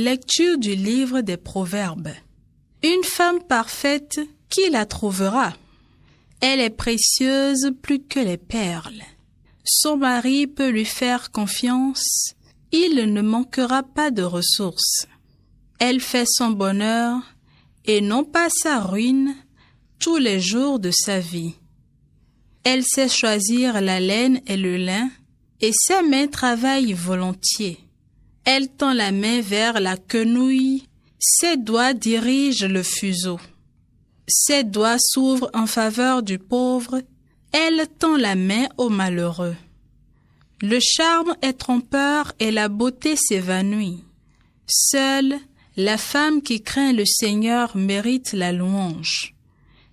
Lecture du livre des Proverbes. Une femme parfaite, qui la trouvera? Elle est précieuse plus que les perles. Son mari peut lui faire confiance. Il ne manquera pas de ressources. Elle fait son bonheur et non pas sa ruine tous les jours de sa vie. Elle sait choisir la laine et le lin et ses mains travaillent volontiers. Elle tend la main vers la quenouille, ses doigts dirigent le fuseau. Ses doigts s'ouvrent en faveur du pauvre, elle tend la main au malheureux. Le charme est trompeur et la beauté s'évanouit. Seule, la femme qui craint le Seigneur mérite la louange.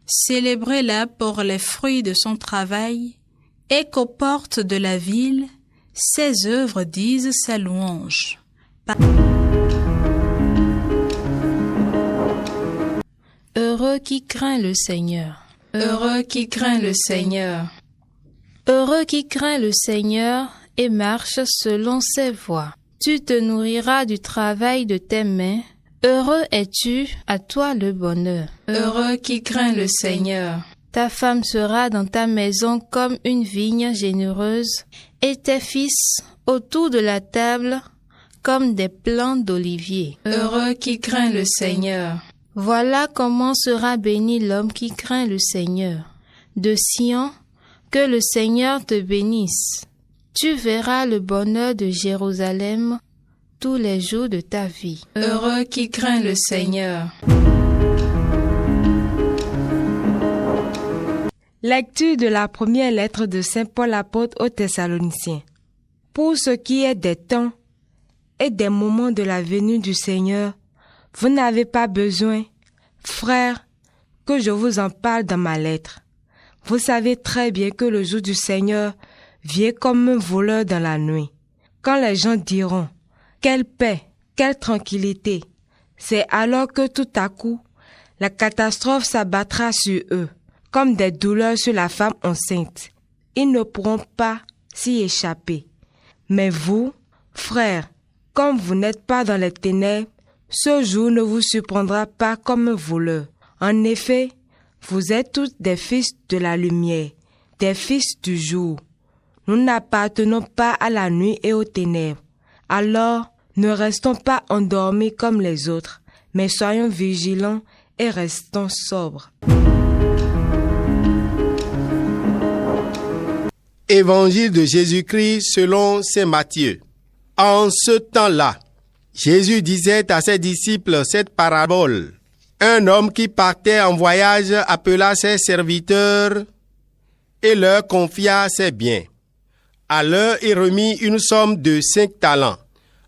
Célébrez-la pour les fruits de son travail, et qu'aux portes de la ville, ses œuvres disent sa louange. Heureux qui craint le Seigneur. Heureux qui craint le Seigneur. Heureux qui craint le Seigneur et marche selon ses voies. Tu te nourriras du travail de tes mains. Heureux es-tu, à toi le bonheur. Heureux qui craint le Seigneur. Ta femme sera dans ta maison comme une vigne généreuse, et tes fils autour de la table comme des plants d'olivier. Heureux qui craint le Seigneur. Voilà comment sera béni l'homme qui craint le Seigneur. De Sion, que le Seigneur te bénisse. Tu verras le bonheur de Jérusalem tous les jours de ta vie. Heureux qui craint le Seigneur. Lecture de la première lettre de Saint Paul apôtre aux Thessaloniciens. Pour ce qui est des temps et des moments de la venue du Seigneur, vous n'avez pas besoin, frères, que je vous en parle dans ma lettre. Vous savez très bien que le jour du Seigneur vient comme un voleur dans la nuit. Quand les gens diront « Quelle paix, quelle tranquillité !» c'est alors que tout à coup, la catastrophe s'abattra sur eux, comme des douleurs sur la femme enceinte. Ils ne pourront pas s'y échapper. Mais vous, frères, comme vous n'êtes pas dans les ténèbres, ce jour ne vous surprendra pas comme un voleur. En effet, vous êtes tous des fils de la lumière, des fils du jour. Nous n'appartenons pas à la nuit et aux ténèbres. Alors, ne restons pas endormis comme les autres, mais soyons vigilants et restons sobres. Évangile de Jésus-Christ selon saint Matthieu. En ce temps-là, Jésus disait à ses disciples cette parabole. Un homme qui partait en voyage appela ses serviteurs et leur confia ses biens. À l'un, il remit une somme de 5 talents,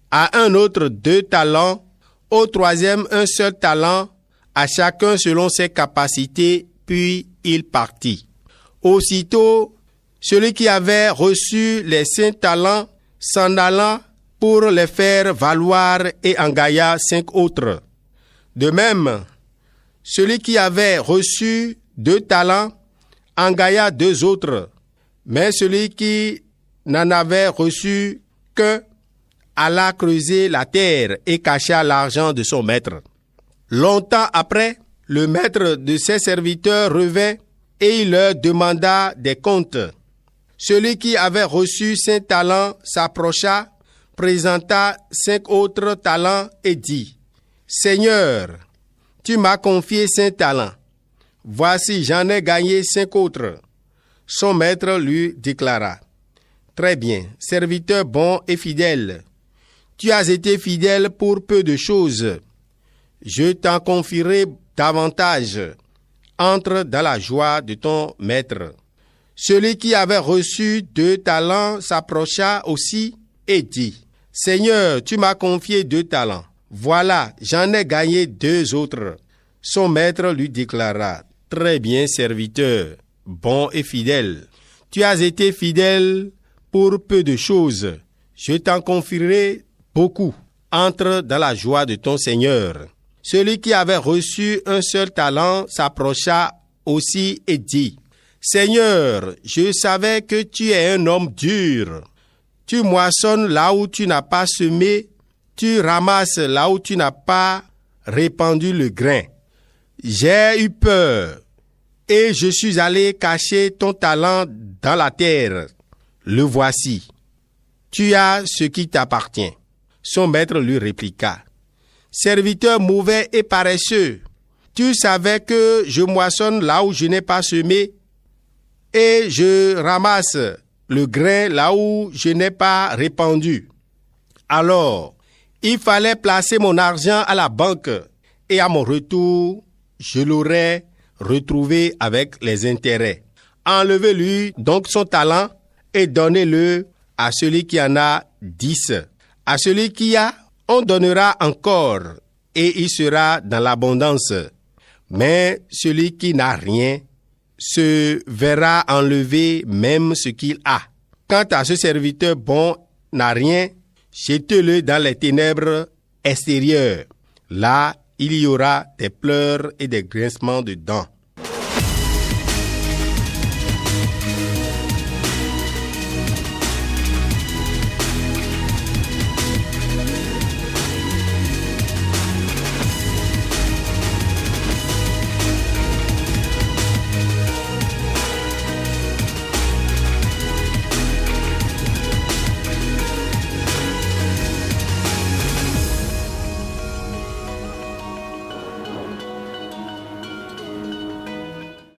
à un autre 2 talents, au troisième un seul talent, à chacun selon ses capacités, puis il partit. Aussitôt, celui qui avait reçu les 5 talents s'en alla pour les faire valoir et engagea 5 autres. De même, celui qui avait reçu 2 talents engagea 2 autres, mais celui qui n'en avait reçu qu'un alla creuser la terre et cacha l'argent de son maître. Longtemps après, le maître de ses serviteurs revint et il leur demanda des comptes. Celui qui avait reçu 5 talents s'approcha, présenta 5 autres talents et dit, « Seigneur, tu m'as confié 5 talents. Voici, j'en ai gagné 5 autres. » Son maître lui déclara, « Très bien, serviteur bon et fidèle. Tu as été fidèle pour peu de choses. Je t'en confierai davantage. Entre dans la joie de ton maître. » Celui qui avait reçu 2 talents s'approcha aussi et dit, « Seigneur, tu m'as confié 2 talents. Voilà, j'en ai gagné 2 autres. » Son maître lui déclara, « Très bien, serviteur, bon et fidèle. Tu as été fidèle pour peu de choses. Je t'en confierai beaucoup. Entre dans la joie de ton Seigneur. » Celui qui avait reçu un seul talent s'approcha aussi et dit, « Seigneur, je savais que tu es un homme dur. Tu moissonnes là où tu n'as pas semé, tu ramasses là où tu n'as pas répandu le grain. J'ai eu peur et je suis allé cacher ton talent dans la terre. Le voici. Tu as ce qui t'appartient. » Son maître lui répliqua. « Serviteur mauvais et paresseux, tu savais que je moissonne là où je n'ai pas semé et je ramasse le grain là où je n'ai pas répandu. Alors, il fallait placer mon argent à la banque et à mon retour, je l'aurais retrouvé avec les intérêts. Enlevez-lui donc son talent et donnez-le à celui qui en a 10. À celui qui a, on donnera encore et il sera dans l'abondance. Mais celui qui n'a rien se verra enlever même ce qu'il a. Quant à ce serviteur bon n'a rien, jetez-le dans les ténèbres extérieures. Là, il y aura des pleurs et des grincements de dents. »